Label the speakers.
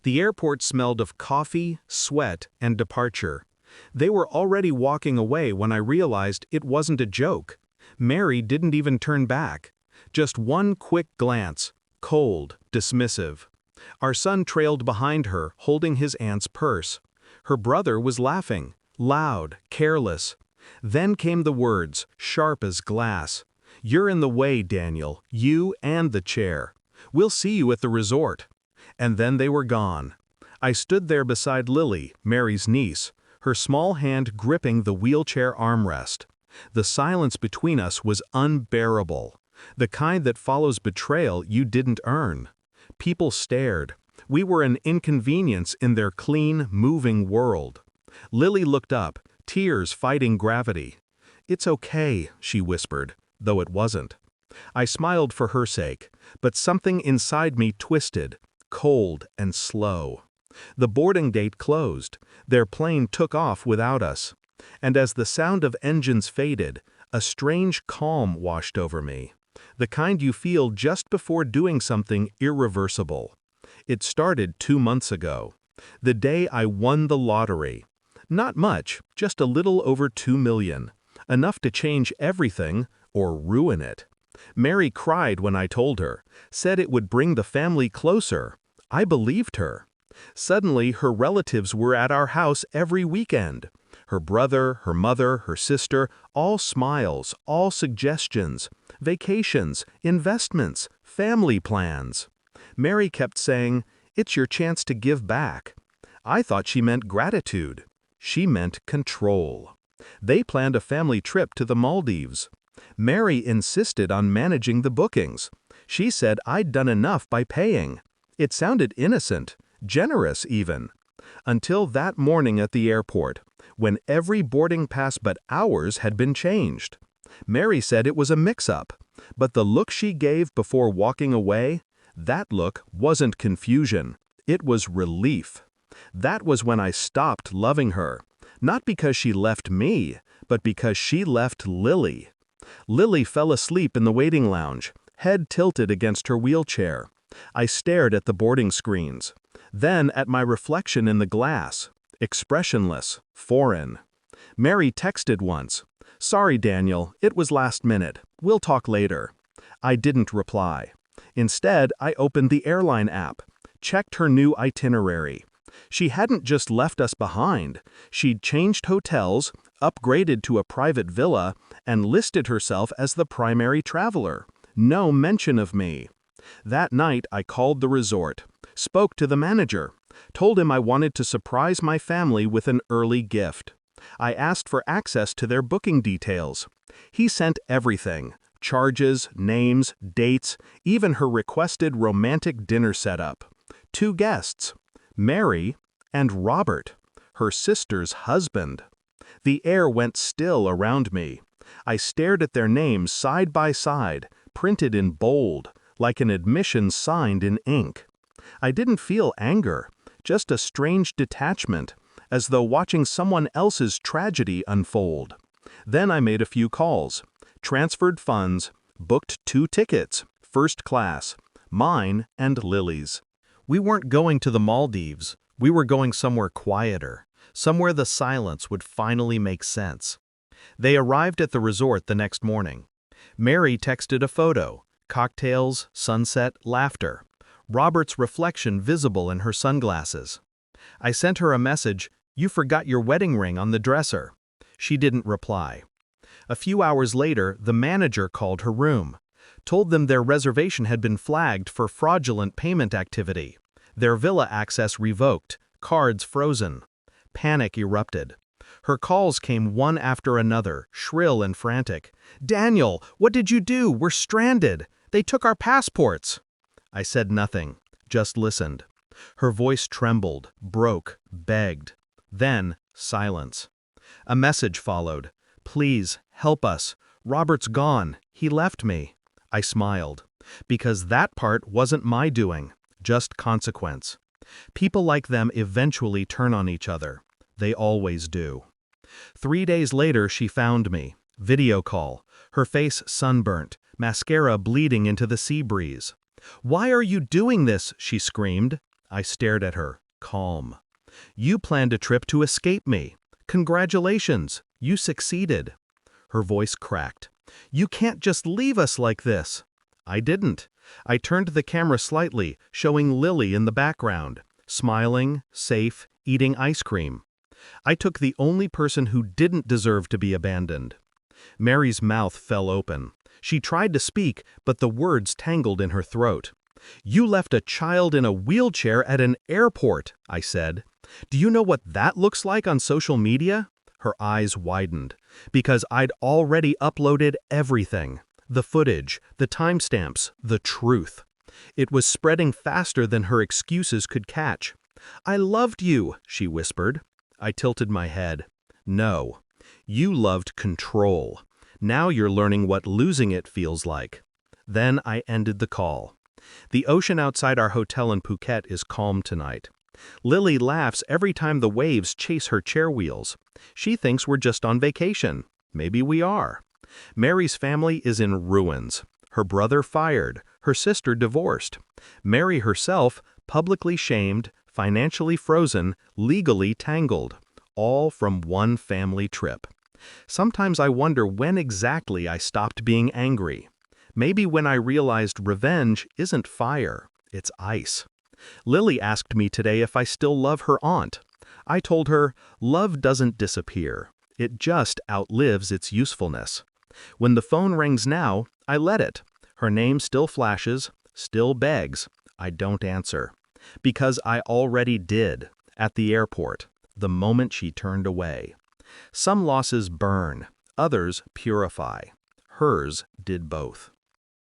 Speaker 1: The airport smelled of coffee, sweat, and departure. They were already walking away when I realized it wasn't a joke. Mary didn't even turn back. Just one quick glance, cold, dismissive. Our son trailed behind her, holding his aunt's purse. Her brother was laughing, loud, careless. Then came the words, sharp as glass. "You're in the way, Daniel, you and the chair. We'll see you at the resort." And then they were gone. I stood there beside Lily, Mary's niece, her small hand gripping the wheelchair armrest. The silence between us was unbearable, the kind that follows betrayal you didn't earn. People stared. We were an inconvenience in their clean, moving world. Lily looked up, tears fighting gravity. "It's okay," she whispered, though it wasn't. I smiled for her sake, but something inside me twisted, cold and slow. The boarding gate closed. Their plane took off without us. And as the sound of engines faded, a strange calm washed over me. The kind you feel just before doing something irreversible. It started 2 months ago. The day I won the lottery. Not much, just a little over 2 million. Enough to change everything, or ruin it. Mary cried when I told her, said it would bring the family closer. I believed her. Suddenly, her relatives were at our house every weekend. Her brother, her mother, her sister, all smiles, all suggestions, vacations, investments, family plans. Mary kept saying, "It's your chance to give back." I thought she meant gratitude. She meant control. They planned a family trip to the Maldives. Mary insisted on managing the bookings. She said I'd done enough by paying. It sounded innocent, generous even. Until that morning at the airport, when every boarding pass but ours had been changed. Mary said it was a mix-up, but the look she gave before walking away, that look wasn't confusion, it was relief. That was when I stopped loving her, not because she left me, but because she left Lily. Lily fell asleep in the waiting lounge, head tilted against her wheelchair. I stared at the boarding screens, then at my reflection in the glass, expressionless, foreign. Mary texted once, "Sorry, Daniel, it was last minute. We'll talk later." I didn't reply. Instead, I opened the airline app, checked her new itinerary. She hadn't just left us behind. She'd changed hotels, upgraded to a private villa, and listed herself as the primary traveler. No mention of me. That night, I called the resort, spoke to the manager, told him I wanted to surprise my family with an early gift. I asked for access to their booking details. He sent everything: charges, names, dates, even her requested romantic dinner setup. 2 guests, Mary and Robert, her sister's husband. The air went still around me. I stared at their names side by side, printed in bold, like an admission signed in ink. I didn't feel anger, just a strange detachment, as though watching someone else's tragedy unfold. Then I made a few calls, transferred funds, booked 2 tickets, first class, mine and Lily's. We weren't going to the Maldives, we were going somewhere quieter, somewhere the silence would finally make sense. They arrived at the resort the next morning. Mary texted a photo, cocktails, sunset, laughter. Robert's reflection visible in her sunglasses. I sent her a message, "You forgot your wedding ring on the dresser." She didn't reply. A few hours later, the manager called her room, told them their reservation had been flagged for fraudulent payment activity, their villa access revoked, cards frozen. Panic erupted. Her calls came one after another, shrill and frantic. "Daniel, what did you do? We're stranded. They took our passports." I said nothing, just listened. Her voice trembled, broke, begged. Then, silence. A message followed. "Please, help us. Robert's gone. He left me." I smiled, because that part wasn't my doing, just consequence. People like them eventually turn on each other. They always do. 3 days later, she found me. Video call. Her face sunburnt, mascara bleeding into the sea breeze. "Why are you doing this?" she screamed. I stared at her, calm. You planned a trip to escape me. Congratulations, you succeeded. Her voice cracked. You can't just leave us like this. I didn't. I turned the camera slightly, showing Lily in the background, smiling, safe, eating ice cream. I took the only person who didn't deserve to be abandoned. Mary's mouth fell open. She tried to speak, but the words tangled in her throat. You left a child in a wheelchair at an airport, I said. Do you know what that looks like on social media? Her eyes widened. Because I'd already uploaded everything. The footage, the timestamps, the truth. It was spreading faster than her excuses could catch. I loved you, she whispered. I tilted my head. No. You loved control. Now you're learning what losing it feels like. Then I ended the call. The ocean outside our hotel in Phuket is calm tonight. Lily laughs every time the waves chase her chair wheels. She thinks we're just on vacation. Maybe we are. Mary's family is in ruins. Her brother fired, her sister divorced. Mary herself publicly shamed, financially frozen, legally tangled. All from one family trip. Sometimes I wonder when exactly I stopped being angry. Maybe when I realized revenge isn't fire, it's ice. Lily asked me today if I still love her aunt. I told her, love doesn't disappear. It just outlives its usefulness. When the phone rings now, I let it. Her name still flashes, still begs. I don't answer. Because I already did, at the airport, the moment she turned away. Some losses burn, others purify. Hers did both.